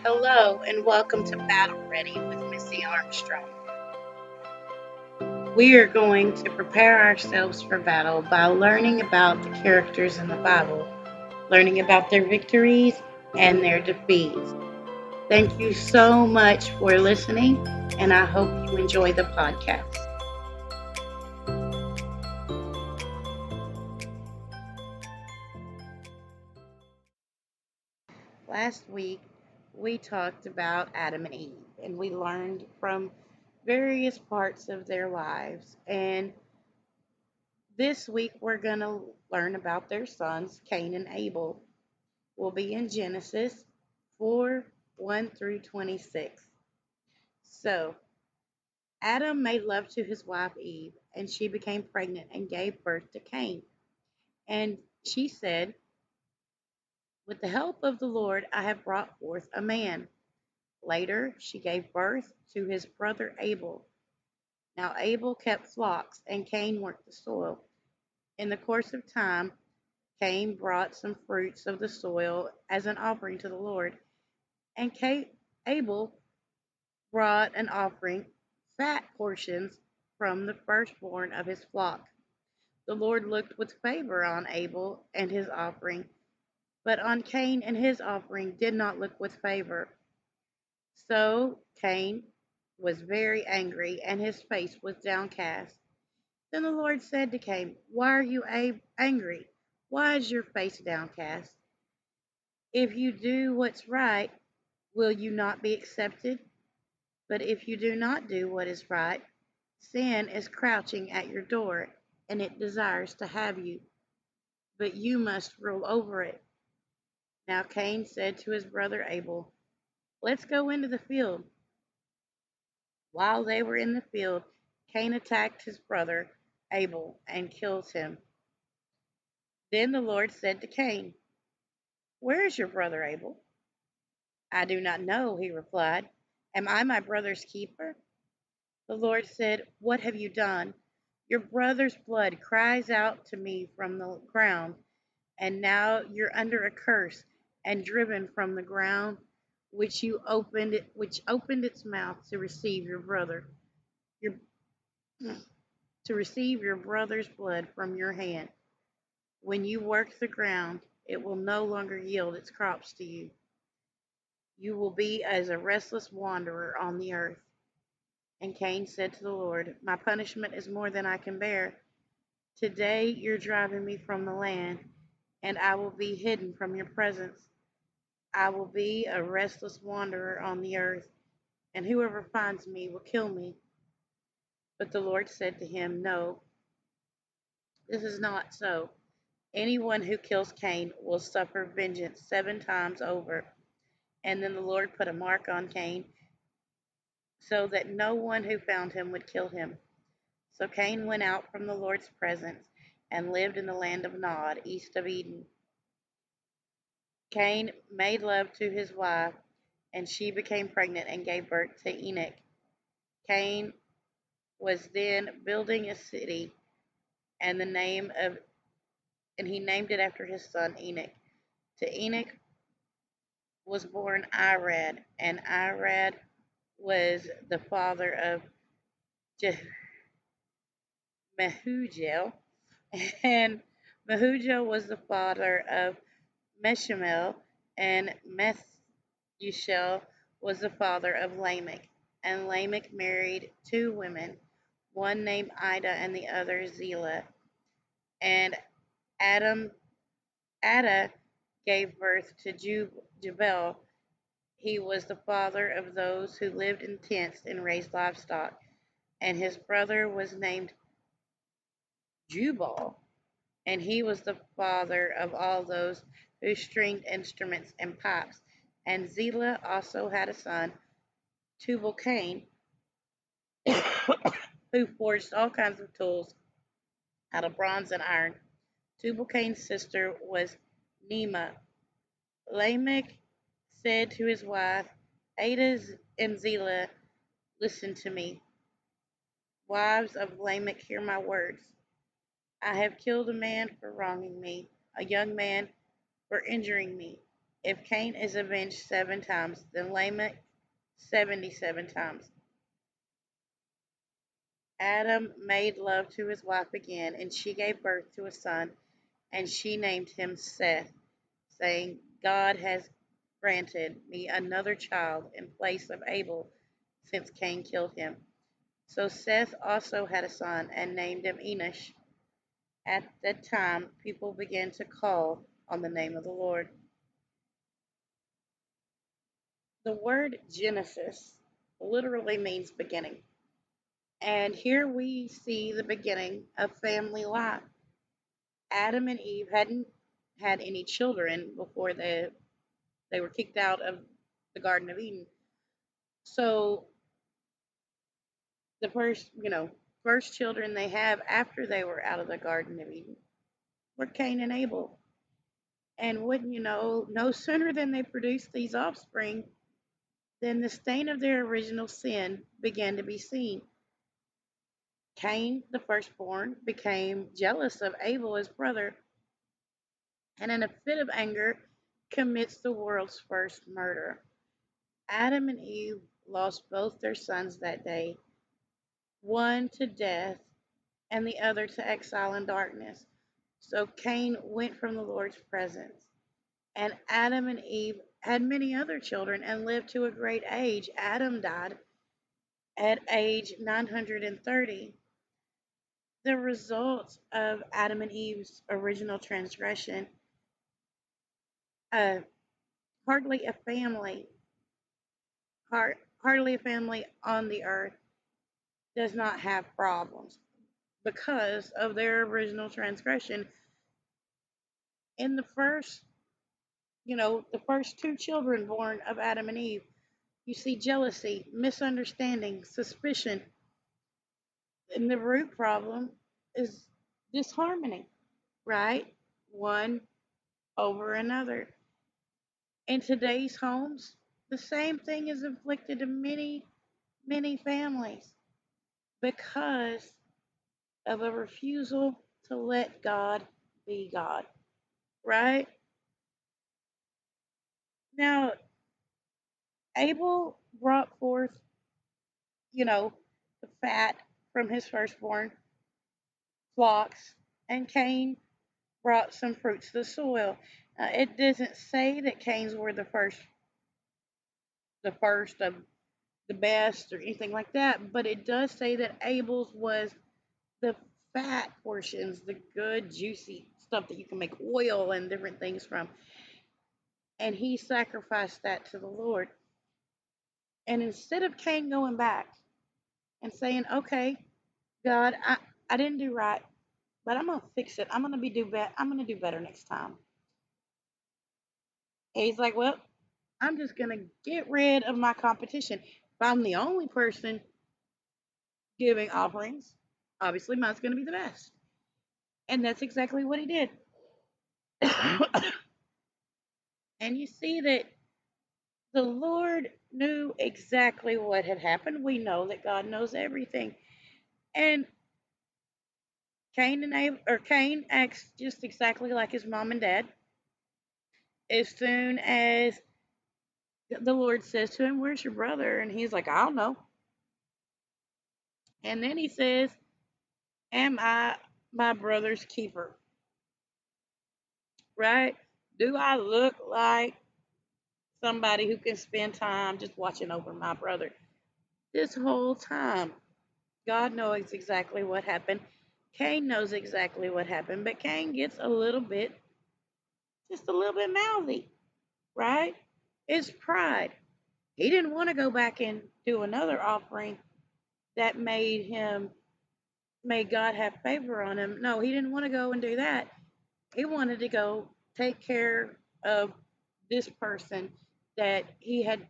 Hello and welcome to Battle Ready with Missy Armstrong. We are going to prepare ourselves for battle by learning about the characters in the Bible, learning about their victories and their defeats. Thank you so much for listening, and I hope you enjoy the podcast. Last week, we talked about Adam and Eve, and we learned from various parts of their lives. And this week, we're going to learn about their sons, Cain and Abel. We'll be in Genesis 4 1 through 26. So, Adam made love to his wife Eve, and she became pregnant and gave birth to Cain. And she said, "With the help of the Lord, I have brought forth a man." Later, she gave birth to his brother Abel. Now, Abel kept flocks, and Cain worked the soil. In the course of time, Cain brought some fruits of the soil as an offering to the Lord, and Abel brought an offering, fat portions from the firstborn of his flock. The Lord looked with favor on Abel and his offering, but on Cain and his offering did not look with favor. So Cain was very angry, and his face was downcast. Then the Lord said to Cain, "Why are you angry? Why is your face downcast? If you do what's right, will you not be accepted? But if you do not do what is right, sin is crouching at your door, and it desires to have you, but you must rule over it." Now Cain said to his brother Abel, "Let's go into the field." While they were in the field, Cain attacked his brother Abel and killed him. Then the Lord said to Cain, "Where is your brother Abel?" "I do not know," he replied. "Am I my brother's keeper?" The Lord said, "What have you done? Your brother's blood cries out to me from the ground, and now you're under a curse and driven from the ground which opened its mouth to receive your to receive your brother's blood from your hand. When you work the ground, it will no longer yield its crops to you. You will be as a restless wanderer on the earth." And Cain said to the Lord, "My punishment is more than I can bear. Today you're driving me from the land, and I will be hidden from your presence. I will be a restless wanderer on the earth, and whoever finds me will kill me." But the Lord said to him, "No, this is not so. Anyone who kills Cain will suffer vengeance 7 times over." And then the Lord put a mark on Cain so that no one who found him would kill him. So Cain went out from the Lord's presence and lived in the land of Nod, east of Eden. Cain made love to his wife, and she became pregnant and gave birth to Enoch. Cain was then building a city, and he named it after his son Enoch. To Enoch was born Irad, and Irad was the father of Mehujael, and Mehujael was the father of Meshamel, and Methuselah was the father of Lamech. And Lamech married 2 women, one named Ida and the other Zillah. And Adam Ada gave birth to Jubal. He was the father of those who lived in tents and raised livestock, and his brother was named Jubal, and he was the father of all those who stringed instruments and pipes. And Zillah also had a son, Tubal-Cain, who forged all kinds of tools out of bronze and iron. Tubal-Cain's sister was Nema. Lamech said to his wife, Ada and Zillah, "Listen to me. Wives of Lamech, hear my words. I have killed a man for wronging me, a young man for injuring me. If Cain is avenged 7 times, then Lamech 77 times. Adam made love to his wife again, and she gave birth to a son, and she named him Seth, saying, God has granted me another child in place of Abel, since Cain killed him. So Seth also had a son and named him Enosh. At that time, people began to call on the name of the Lord. The word Genesis literally means beginning. And here we see the beginning of family life. Adam and Eve hadn't had any children before they were kicked out of the Garden of Eden. So the first children they have after they were out of the Garden of Eden were Cain and Abel. And wouldn't you know, no sooner than they produced these offspring, than the stain of their original sin began to be seen. Cain, the firstborn, became jealous of Abel, his brother, and in a fit of anger commits the world's first murder. Adam and Eve lost both their sons that day, one to death and the other to exile and darkness. So Cain went from the Lord's presence. And Adam and Eve had many other children and lived to a great age. Adam died at age 930. The result of Adam and Eve's original transgression, uh, hardly a family, hardly a family on the earth does not have problems because of their original transgression. In the first two children born of Adam and Eve, you see jealousy, misunderstanding, suspicion, and the root problem is disharmony, right? One over another. In today's homes, the same thing is inflicted in many, many families because of a refusal to let God be God, right? Now, Abel brought forth, you know, the fat from his firstborn flocks, and Cain brought some fruits to the soil. It doesn't say that Cain's were the first of the best or anything like that, but it does say that Abel's was the fat portions, the good juicy stuff that you can make oil and different things from. And he sacrificed that to the Lord. And instead of Cain going back and saying, "Okay, God, I didn't do right, but I'm gonna fix it. I'm gonna do better next time." He's like, "Well, I'm just gonna get rid of my competition. If I'm the only person giving offerings, obviously mine's gonna be the best." And that's exactly what he did. And you see that the Lord knew exactly what had happened. We know that God knows everything. And Cain acts just exactly like his mom and dad. As soon as the Lord says to him, "Where's your brother?" And he's like, "I don't know." And then he says, "Am I my brother's keeper?" Right? Do I look like somebody who can spend time just watching over my brother? This whole time, God knows exactly what happened. Cain knows exactly what happened, but Cain gets just a little bit mouthy, right? It's pride. He didn't want to go back and do another offering that made God have favor on him. No, he didn't want to go and do that. He wanted to go take care of this person that he had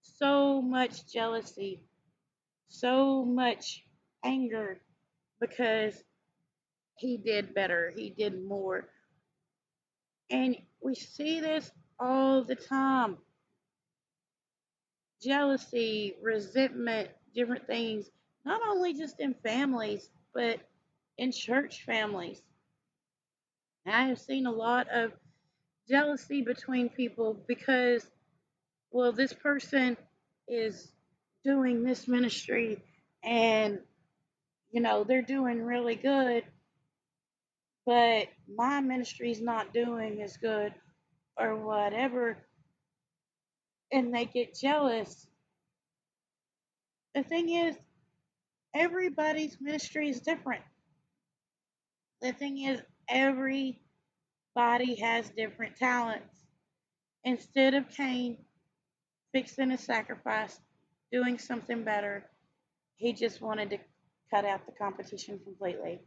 so much jealousy, so much anger because he did better, he did more. And we see this all the time: jealousy, resentment, different things, not only just in families, but in church families. I have seen a lot of jealousy between people because, well, this person is doing this ministry and, they're doing really good, but my ministry's not doing as good or whatever, and they get jealous. The thing is, everybody's ministry is different. The thing is, everybody has different talents. Instead of Cain fixing a sacrifice, doing something better, he just wanted to cut out the competition completely,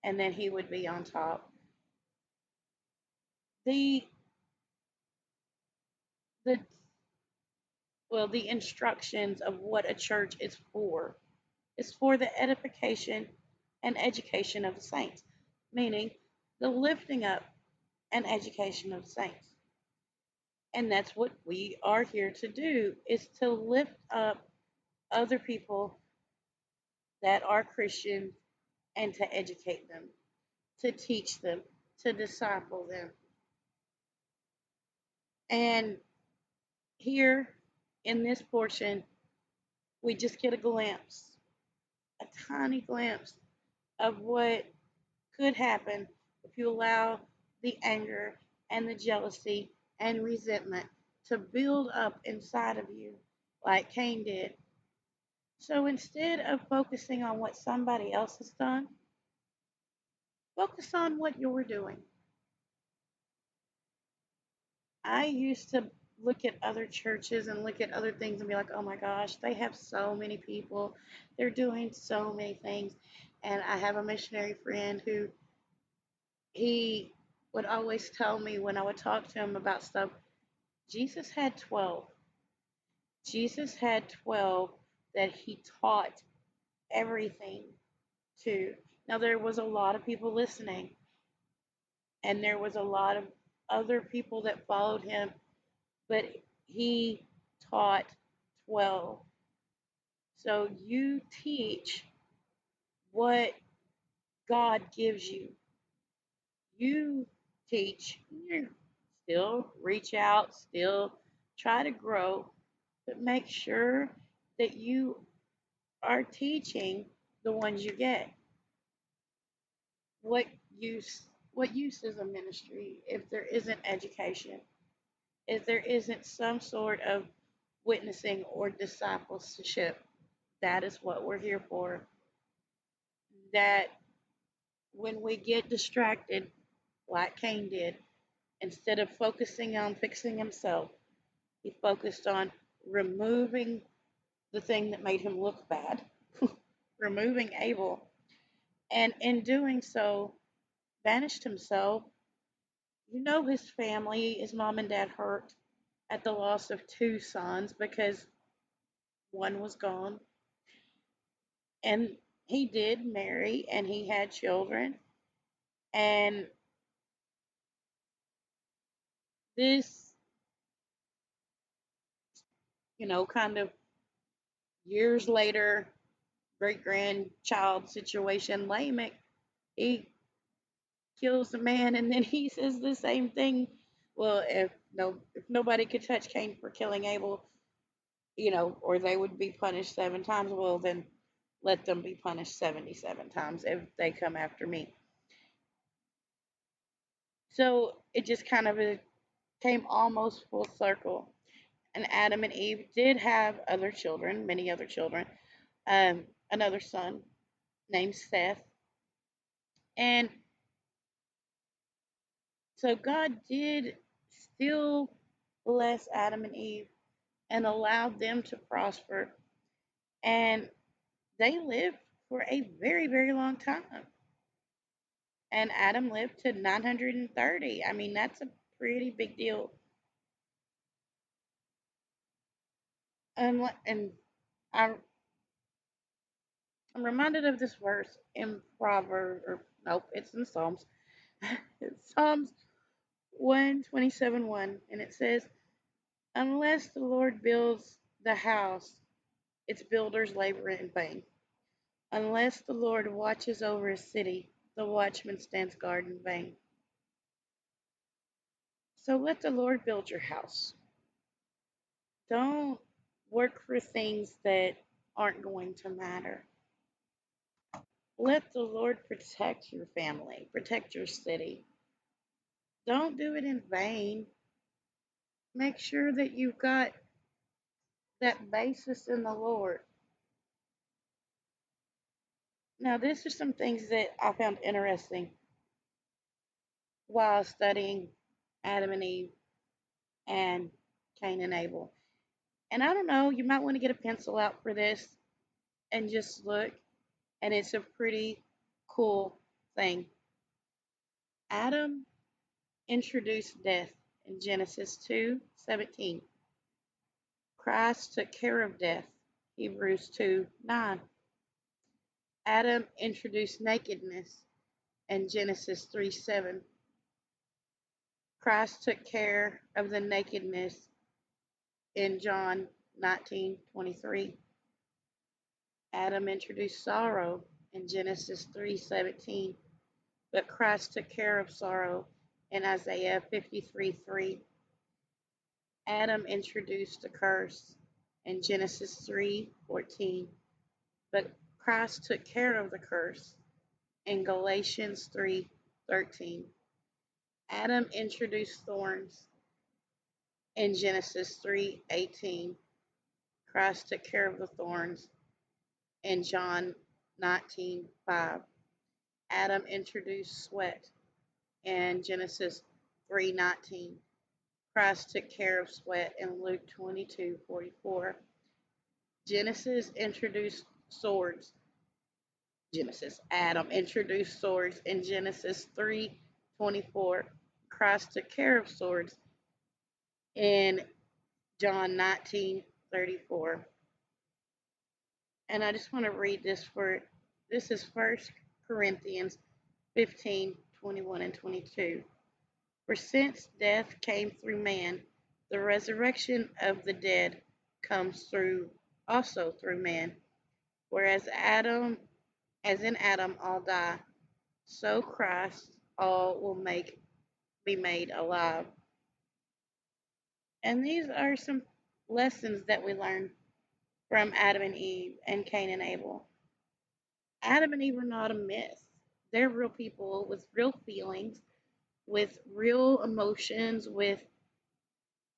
and then he would be on top. The the the instructions of what a church is for is for the edification and education of the saints, meaning the lifting up and education of the saints. And that's what we are here to do, is to lift up other people that are Christians and to educate them, to teach them, to disciple them. And here in this portion, we just get a glimpse, a tiny glimpse of what could happen if you allow the anger and the jealousy and resentment to build up inside of you like Cain did. So instead of focusing on what somebody else has done, focus on what you're doing. I used to look at other churches and look at other things and be like, oh my gosh, they have so many people. They're doing so many things. And I have a missionary friend who he would always tell me when I would talk to him about stuff, Jesus had 12. Jesus had 12 that he taught everything to. Now, there was a lot of people listening, and there was a lot of other people that followed him, but he taught 12. So you teach what God gives you. You teach, you still reach out, still try to grow, but make sure that you are teaching the ones you get. What use what use is a ministry if there isn't education, if there isn't some sort of witnessing or discipleship? That is what we're here for. That when we get distracted, like Cain did, instead of focusing on fixing himself, he focused on removing the thing that made him look bad, removing Abel, and in doing so, banished himself. His family, his mom and dad, hurt at the loss of two sons because one was gone. And he did marry and he had children. And this, kind of years later, great grandchild situation, Lamech, he kills the man and then he says the same thing. Well, if nobody could touch Cain for killing Abel, or they would be punished 7 times, well then let them be punished 77 times if they come after me. So it just kind of came almost full circle. And Adam and Eve did have other children, many other children, another son named Seth. And so God did still bless Adam and Eve and allowed them to prosper. And they lived for a very, very long time. And Adam lived to 930. I mean, that's a pretty big deal. And I, I'm reminded of this verse in Proverbs, or nope, it's in Psalms. It's Psalms 127:1, and it says, unless the Lord builds the house, its builders labor in vain. Unless the Lord watches over a city, the watchman stands guard in vain. So let the Lord build your house. Don't work for things that aren't going to matter. Let the Lord protect your family, protect your city. Don't do it in vain. Make sure that you've got that basis in the Lord. Now, these are some things that I found interesting while studying Adam and Eve and Cain and Abel. And I don't know, you might want to get a pencil out for this and just look, and it's a pretty cool thing. Adam introduced death in Genesis 2:17. Christ took care of death, Hebrews 2:9. Adam introduced nakedness in Genesis 3:7. Christ took care of the nakedness in John 19:23. Adam introduced sorrow in Genesis 3:17, but Christ took care of sorrow in Isaiah 53:3. Adam introduced the curse in Genesis 3:14, but Christ took care of the curse in Galatians 3:13. Adam introduced thorns in Genesis 3:18. Christ took care of the thorns in John 19:5. Adam introduced sweat in Genesis 3:19. Christ took care of sweat in Luke 22:44. Genesis introduced swords. Adam introduced swords in Genesis 3:24. Christ took care of swords in John 19:34. And I just want to read this is First Corinthians 15:21 and 22. For since death came through man, the resurrection of the dead comes through man. Whereas as in Adam all die, so Christ all will be made alive. And these are some lessons that we learn from Adam and Eve and Cain and Abel. Adam and Eve are not a myth. They're real people with real feelings, with real emotions, with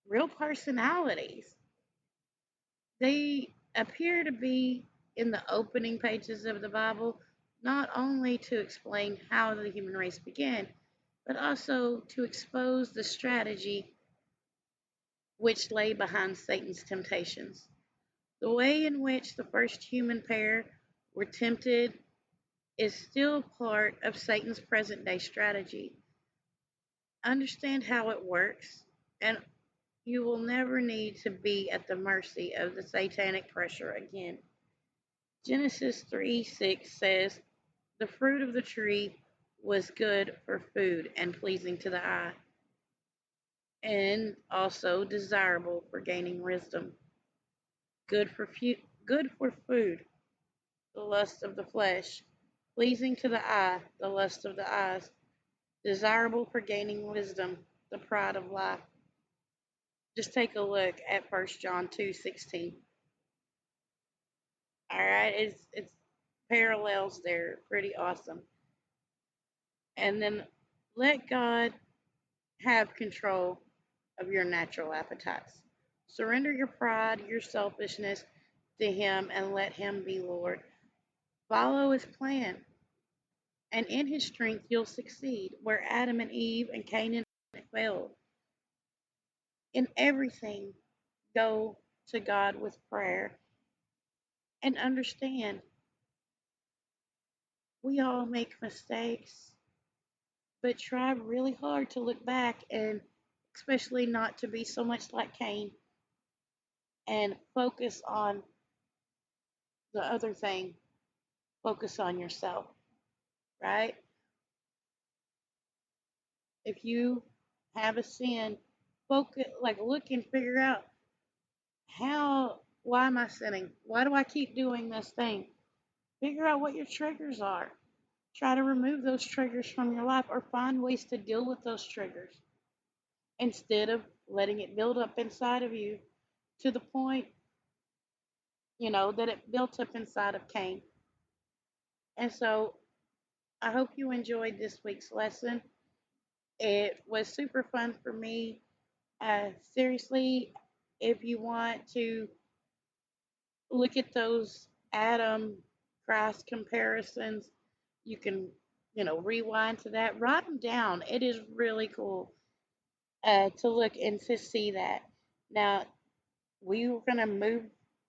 real personalities. They appear to be in the opening pages of the Bible, not only to explain how the human race began, but also to expose the strategy which lay behind Satan's temptations. The way in which the first human pair were tempted is still part of Satan's present day strategy. Understand how it works, and you will never need to be at the mercy of the satanic pressure again. Genesis 3:6 says, the fruit of the tree was good for food and pleasing to the eye, and also desirable for gaining wisdom. Good for food, the lust of the flesh, pleasing to the eye, the lust of the eyes, desirable for gaining wisdom, the pride of life. Just take a look at 1 John 2:16. All right, it's parallels there, pretty awesome. And then let God have control of your natural appetites. Surrender your pride, your selfishness to Him, and let Him be Lord. Follow His plan, and in His strength you'll succeed. Where Adam and Eve and Cain failed, in everything, go to God with prayer and understand we all make mistakes, but try really hard to look back and especially not to be so much like Cain and focus on the other thing. Focus on yourself, right? If you have a sin, focus, like look and figure out why am I sinning? Why do I keep doing this thing? Figure out what your triggers are. Try to remove those triggers from your life or find ways to deal with those triggers. instead of letting it build up inside of you to the point, that it built up inside of Cain. And so I hope you enjoyed this week's lesson. It was super fun for me. Seriously, if you want to look at those Adam Christ comparisons, you can, rewind to that, write them down. It is really cool to look and to see that. Now, we were going to move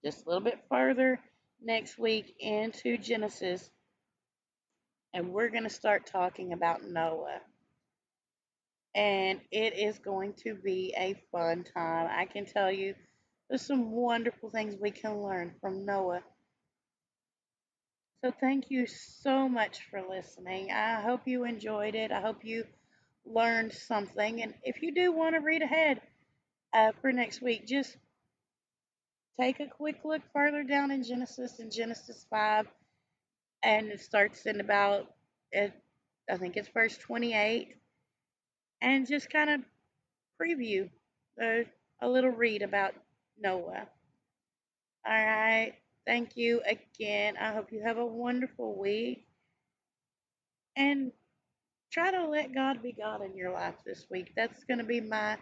just a little bit further next week into Genesis, and we're going to start talking about Noah. And it is going to be a fun time. I can tell you there's some wonderful things we can learn from Noah. So, thank you so much for listening. I hope you enjoyed it. I hope you learned something. And if you do want to read ahead for next week, just take a quick look further down in Genesis 5, and it starts in about, it, I think it's verse 28, and just kind of preview uh, a little read about Noah. All right. Thank you again. I hope you have a wonderful week, and try to let God be God in your life this week. That's going to be my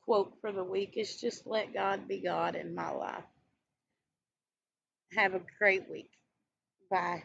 quote for the week is just let God be God in my life. Have a great week. Bye.